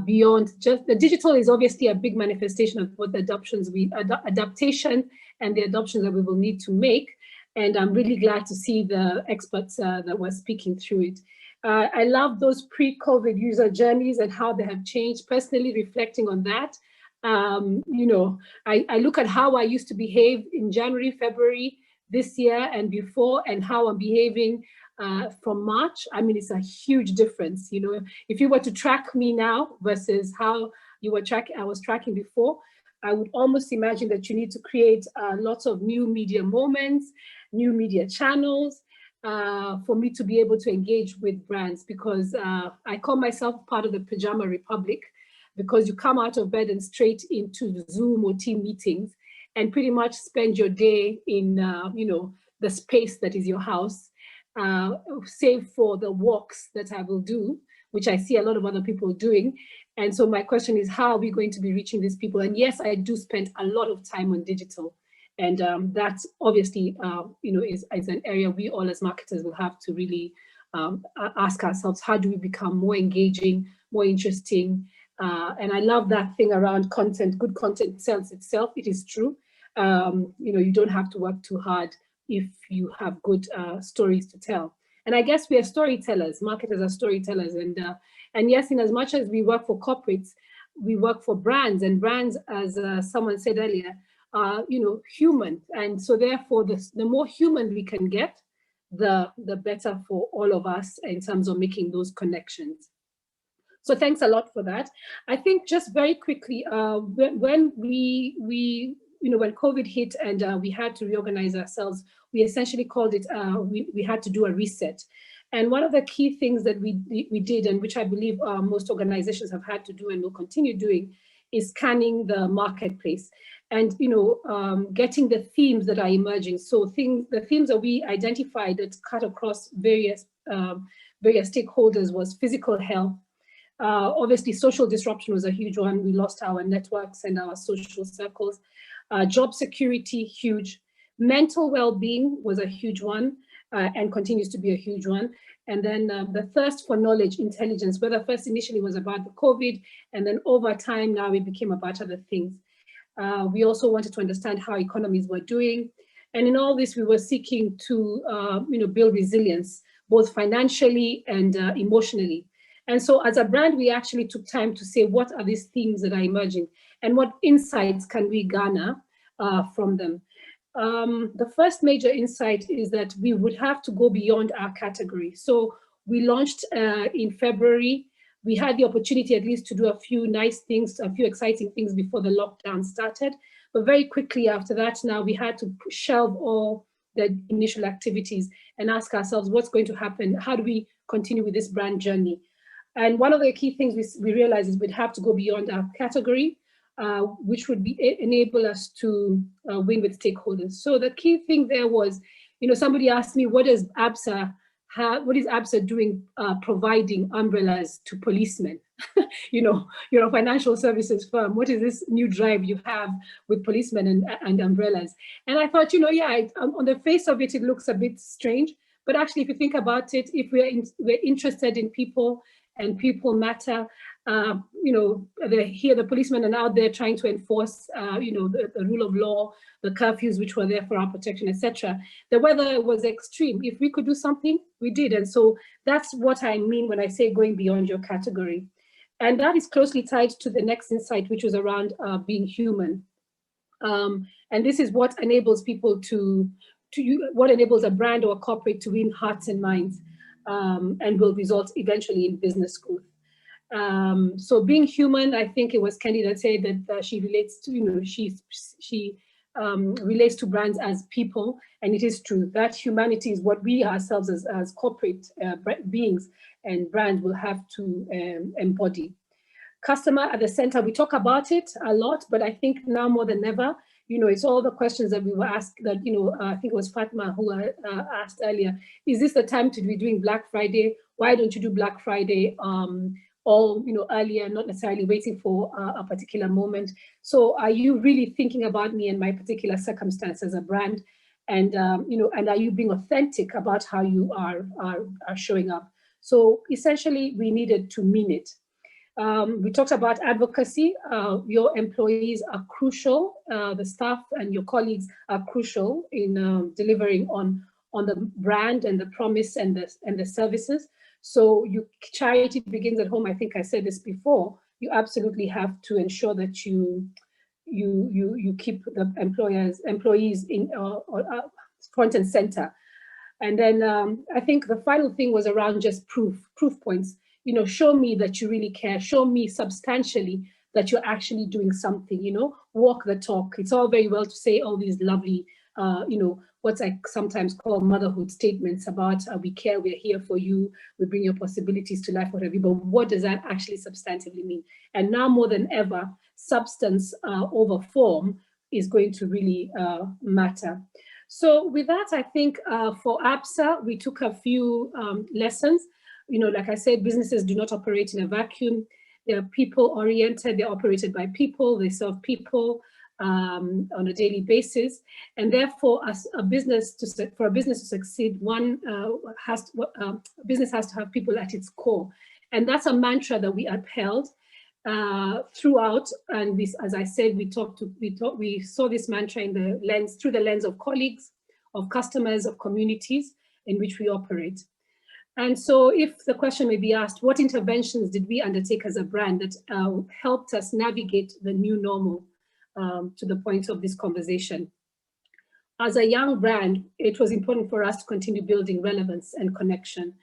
beyond just the digital is obviously a big manifestation of what the adaptation and the adoption that we will need to make. And I'm really glad to see the experts that were speaking through it. I love those pre-COVID user journeys and how they have changed. Personally, reflecting on that, I look at how I used to behave in January, February this year and before, and how I'm behaving from March. I mean, it's a huge difference. If you were to track me now versus how I was tracking before, I would almost imagine that you need to create lots of new media moments, new media channels, for me to be able to engage with brands, because I call myself part of the pajama republic, because you come out of bed and straight into the Zoom or team meetings and pretty much spend your day in the space that is your house, save for the walks that I will do, which I see a lot of other people doing. And so my question is, how are we going to be reaching these people? And yes, I do spend a lot of time on digital. And that's obviously, is an area we all as marketers will have to really ask ourselves, how do we become more engaging, more interesting? And I love that thing around content. Good content sells itself. It is true. You don't have to work too hard if you have good stories to tell. And I guess we are storytellers. Marketers are storytellers. And yes, in as much as we work for corporates, we work for brands. And brands, as someone said earlier, are human. And so therefore, the more human we can get, the better for all of us in terms of making those connections. So thanks a lot for that. I think just very quickly, when when COVID hit and we had to reorganize ourselves, we essentially called it, we had to do a reset. And one of the key things that we did, and which I believe most organizations have had to do and will continue doing, is scanning the marketplace and getting the themes that are emerging. So the themes that we identified that cut across various stakeholders was physical health. Obviously, social disruption was a huge one. We lost our networks and our social circles. Job security, huge. Mental well-being was a huge one and continues to be a huge one. And then the thirst for knowledge, intelligence, whether first initially was about the COVID, and then over time now it became about other things. We also wanted to understand how economies were doing. And in all this, we were seeking to build resilience, both financially and emotionally. And so as a brand, we actually took time to say, what are these themes that are emerging and what insights can we garner from them? The first major insight is that we would have to go beyond our category. So we launched in February. We had the opportunity at least to do a few nice things, a few exciting things before the lockdown started. But very quickly after that, now we had to shelve all the initial activities and ask ourselves, what's going to happen? How do we continue with this brand journey? And one of the key things we realized is we'd have to go beyond our category, which would enable us to win with stakeholders. So the key thing there was, somebody asked me, what is Absa doing providing umbrellas to policemen? You're a financial services firm. What is this new drive you have with policemen and umbrellas? And I thought, on the face of it, it looks a bit strange. But actually, if you think about it, if we're interested in people and people matter, the policemen are out there trying to enforce, the rule of law, the curfews which were there for our protection, etc. The weather was extreme. If we could do something, we did. And so that's what I mean when I say going beyond your category. And that is closely tied to the next insight, which was around being human. And this is what enables people what enables a brand or a corporate to win hearts and minds and will result eventually in business growth. So being human, I think it was Candy that said that she relates to, she relates to brands as people, and it is true. That humanity is what we ourselves as corporate beings and brands will have to embody. Customer at the center, we talk about it a lot, but I think now more than ever, it's all the questions that we were asked that, I think it was Fatma who asked earlier, is this the time to be doing Black Friday? Why don't you do Black Friday earlier, not necessarily waiting for a particular moment? So are you really thinking about me and my particular circumstance as a brand? And, and are you being authentic about how you are showing up? So essentially we needed to mean it. We talked about advocacy. Your employees are crucial. The staff and your colleagues are crucial in delivering on the brand and the promise and the services. So charity begins at home. I think I said this before. You absolutely have to ensure that you keep the employees in front and center. And then I think the final thing was around just proof points. You know, show me that you really care. Show me substantially that you're actually doing something, you know, walk the talk. It's all very well to say all these lovely, you know, what I sometimes call motherhood statements about we care, we're here for you, we bring your possibilities to life, whatever, but what does that actually substantively mean? And now more than ever, substance over form is going to really matter. So with that, I think for Absa, we took a few lessons. You know, like I said, businesses do not operate in a vacuum. They're people-oriented, they're operated by people, they serve people on a daily basis. And therefore, as a business for a business to succeed, business has to have people at its core. And that's a mantra that we upheld throughout. And this, as I said, we saw this mantra through the lens of colleagues, of customers, of communities in which we operate. And so if the question may be asked, what interventions did we undertake as a brand that helped us navigate the new normal to the point of this conversation? As a young brand, it was important for us to continue building relevance and connection.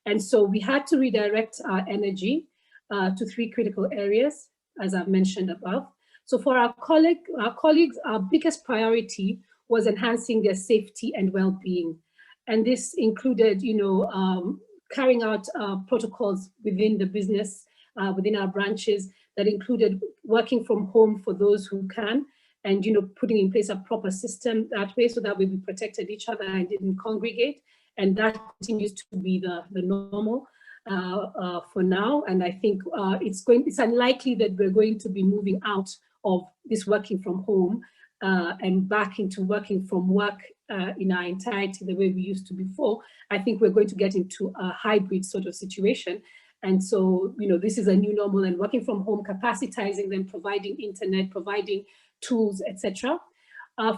And so we had to redirect our energy to three critical areas, as I've mentioned above. So for our colleagues, our biggest priority was enhancing their safety and well-being. And this included, you know, carrying out protocols within the business, within our branches, that included working from home for those who can, and, you know, putting in place a proper system that way, so that we protected each other and didn't congregate. And that continues to be the normal for now. And I think it's unlikely that we're going to be moving out of this working from home and back into working from work in our entirety the way we used to before. I think we're going to get into a hybrid sort of situation. And so, you know, this is a new normal, and working from home, capacitizing them, providing internet, providing tools, etc.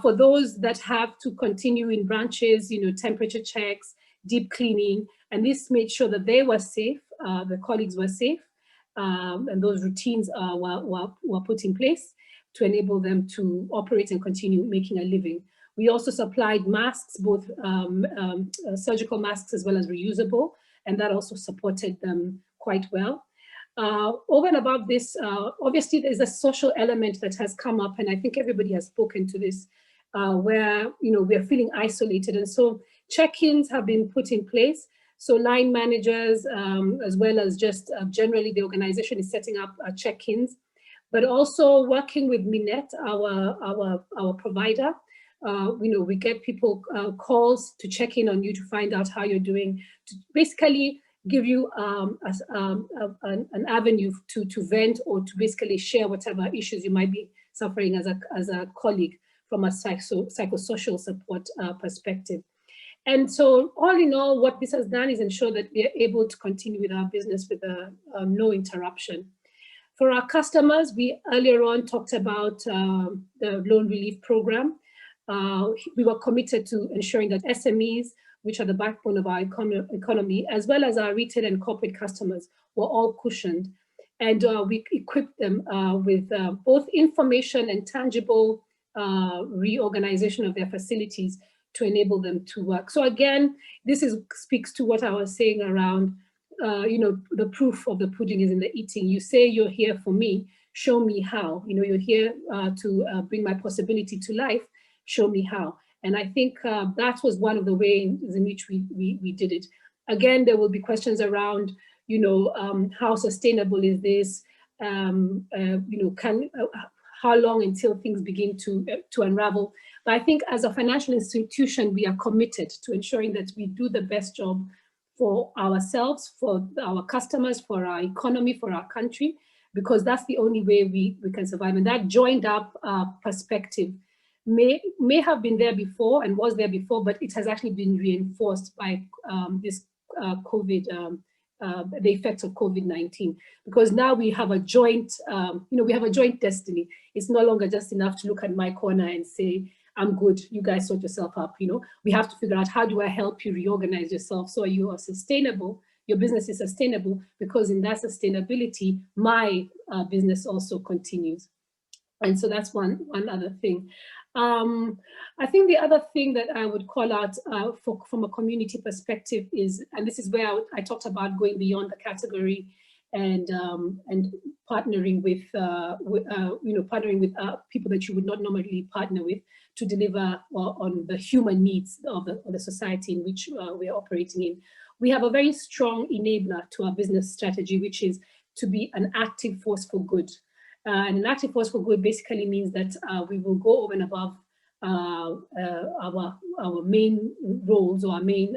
For those that have to continue in branches, you know, temperature checks, deep cleaning, and this made sure that they were safe, the colleagues were safe, and those routines were put in place to enable them to operate and continue making a living. We also supplied masks, both surgical masks as well as reusable, and that also supported them quite well. Over and above this, obviously there's a social element that has come up, and I think everybody has spoken to this, where, you know, we're feeling isolated, and so check-ins have been put in place. So line managers, as well as just generally the organization is setting up check-ins, but also working with Minet, our provider. You know, we get people calls to check in on you, to find out how you're doing, to basically give you an avenue to vent, or to basically share whatever issues you might be suffering as a colleague from a psychosocial support perspective. And so all in all, what this has done is ensure that we are able to continue with our business with no interruption. For our customers, we earlier on talked about the loan relief program. We were committed to ensuring that SMEs, which are the backbone of our economy, as well as our retail and corporate customers, were all cushioned. And we equipped them with both information and tangible reorganization of their facilities to enable them to work. So again, this speaks to what I was saying around, you know, the proof of the pudding is in the eating. You say you're here for me, show me how. You know, you're here to bring my possibility to life, show me how. And I think that was one of the ways in which we did it. Again, there will be questions around, you know, how sustainable is this? You know, how long until things begin to unravel? But I think as a financial institution, we are committed to ensuring that we do the best job for ourselves, for our customers, for our economy, for our country, because that's the only way we can survive. And that joined up perspective may have been there before and was there before, but it has actually been reinforced by this COVID the effects of COVID-19, because now we have a joint, we have a joint destiny. It's no longer just enough to look at my corner and say, I'm good, you guys sort yourself up. We have to figure out, how do I help you reorganize yourself so you are sustainable, your business is sustainable, because in that sustainability, my business also continues. And so that's one other thing. I think the other thing that I would call out from a community perspective is, and this is where I talked about going beyond the category and partnering with people that you would not normally partner with to deliver on the human needs of the society in which we are operating in. We have a very strong enabler to our business strategy, which is to be an active force for good. And an active force for good basically means that we will go over and above our main roles or our main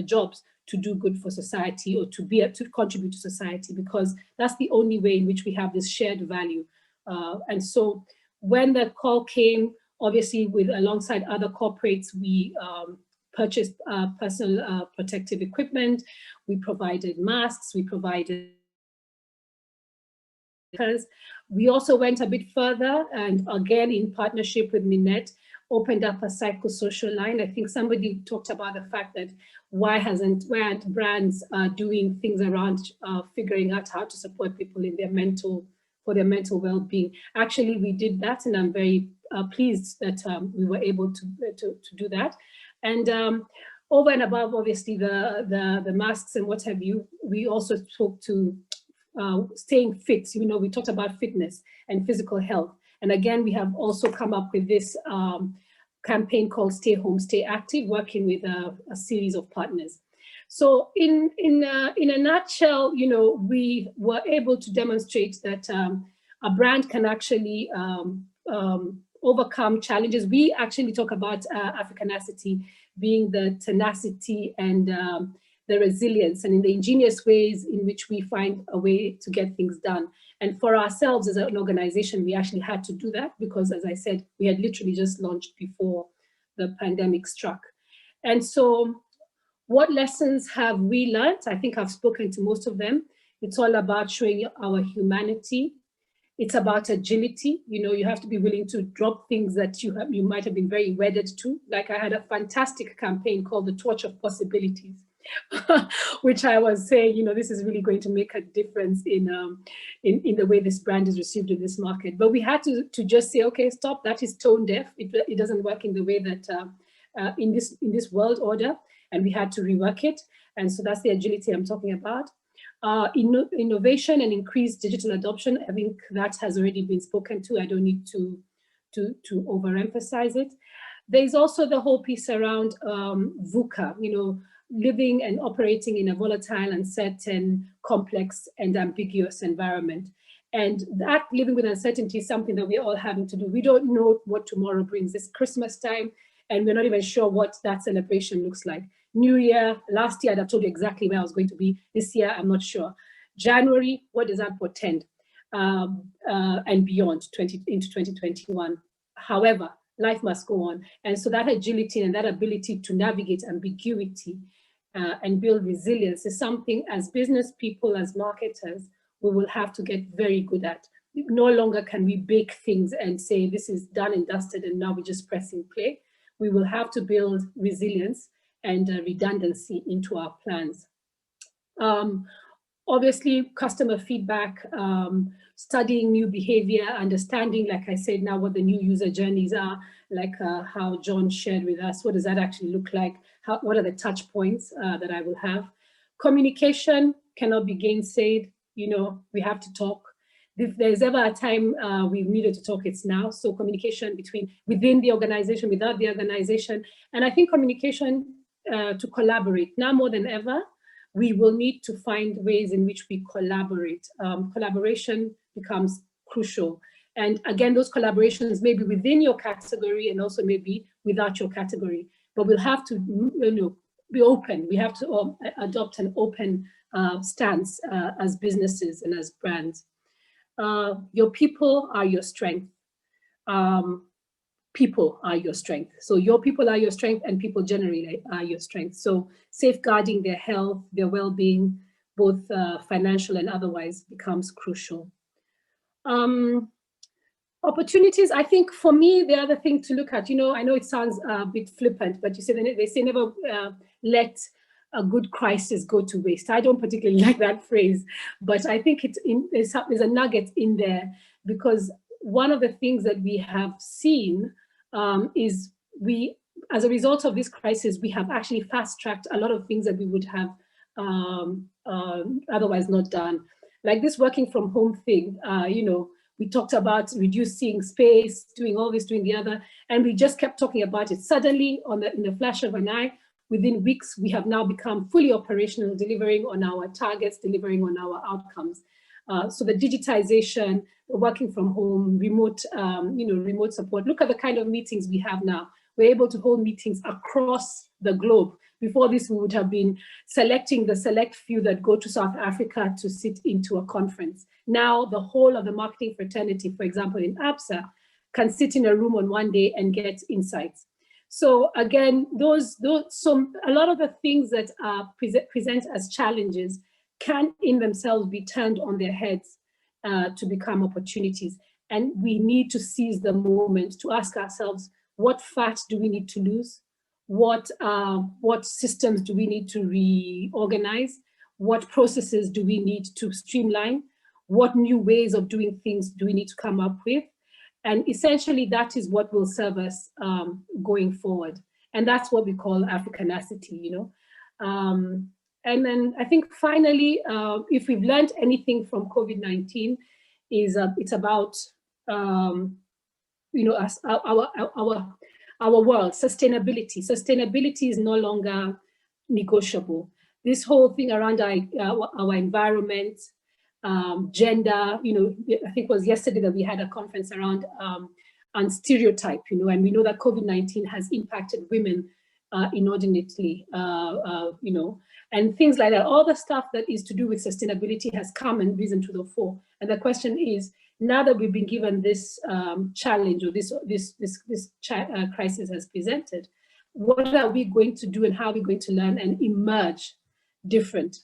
jobs to do good for society, or to contribute to society, because that's the only way in which we have this shared value. And so when the call came, obviously alongside other corporates, we purchased personal protective equipment, we provided masks, we provided. Because we also went a bit further, and again, in partnership with Minette, opened up a psychosocial line. I think somebody talked about the fact that why aren't brands doing things around figuring out how to support people in their mental well-being. Actually, we did that, and I'm very pleased that we were able to do that. And over and above, obviously, the masks and what have you, we also spoke to staying fit. We talked about fitness and physical health. And again, we have also come up with this campaign called Stay Home, Stay Active, working with a series of partners. So in a nutshell, we were able to demonstrate that a brand can actually overcome challenges. We actually talk about Africanacity being the tenacity and the resilience, and in the ingenious ways in which we find a way to get things done. And for ourselves as an organization, we actually had to do that because, as I said, we had literally just launched before the pandemic struck. And so what lessons have we learned? I think I've spoken to most of them. It's all about showing our humanity. It's about agility. You have to be willing to drop things that you might have been very wedded to. Like, I had a fantastic campaign called the Torch of Possibilities, which I was saying, this is really going to make a difference in the way this brand is received in this market. But we had to just say, okay, stop, that is tone deaf. It doesn't work in the way that in this world order, and we had to rework it. And so that's the agility I'm talking about. Innovation and increased digital adoption. I think that has already been spoken to. I don't need to overemphasize it. There's also the whole piece around VUCA, living and operating in a volatile, uncertain, complex, and ambiguous environment. And that living with uncertainty is something that we're all having to do. We don't know what tomorrow brings. It's Christmas time, and we're not even sure what that celebration looks like. New Year, last year, I told you exactly where I was going to be. This year, I'm not sure. January, what does that portend? And beyond, into 2021. However, life must go on. And so that agility and that ability to navigate ambiguity and build resilience is something, as business people, as marketers, we will have to get very good at. No longer can we bake things and say, this is done and dusted, and now we're just pressing play. We will have to build resilience and redundancy into our plans. Obviously, customer feedback, studying new behavior, understanding, like I said, now what the new user journeys are, like how John shared with us. What does that actually look like? What are the touch points that I will have? Communication cannot be gainsaid. We have to talk. If there's ever a time we've needed to talk, it's now. So communication within the organization, without the organization. And I think communication to collaborate. Now more than ever, we will need to find ways in which we collaborate. Collaboration becomes crucial. And again, those collaborations may be within your category and also maybe without your category. But we'll have to be open. We have to adopt an open stance as businesses and as brands. Your people are your strength. People are your strength. So your people are your strength, and people generally are your strength. So safeguarding their health, their well-being, both financial and otherwise, becomes crucial. Opportunities, I think for me, the other thing to look at, I know it sounds a bit flippant, but they say never let a good crisis go to waste. I don't particularly like that phrase, but I think there's a nugget in there, because one of the things that we have seen is as a result of this crisis, we have actually fast-tracked a lot of things that we would have otherwise not done. Like this working from home thing, we talked about reducing space, doing all this, doing the other, and we just kept talking about it. Suddenly, in the flash of an eye, within weeks, we have now become fully operational, delivering on our targets, delivering on our outcomes. So the digitization, working from home, remote support. Look at the kind of meetings we have now. We're able to hold meetings across the globe. Before this, we would have been selecting the select few that go to South Africa to sit into a conference. Now, the whole of the marketing fraternity, for example, in Absa, can sit in a room on one day and get insights. So again, a lot of the things that present as challenges can in themselves be turned on their heads to become opportunities. And we need to seize the moment to ask ourselves, what fat do we need to lose? What systems do we need to reorganize? What processes do we need to streamline? What new ways of doing things do we need to come up with? And essentially, that is what will serve us going forward. And that's what we call Africanacity, And then I think finally, if we've learned anything from COVID-19, it's about, our world, sustainability. Sustainability is no longer negotiable. This whole thing around our environment, gender, I think it was yesterday that we had a conference around on stereotype, and we know that COVID-19 has impacted women inordinately, and things like that. All the stuff that is to do with sustainability has come and risen to the fore. And the question is, now that we've been given this challenge, or this crisis has presented, what are we going to do, and how are we going to learn and emerge different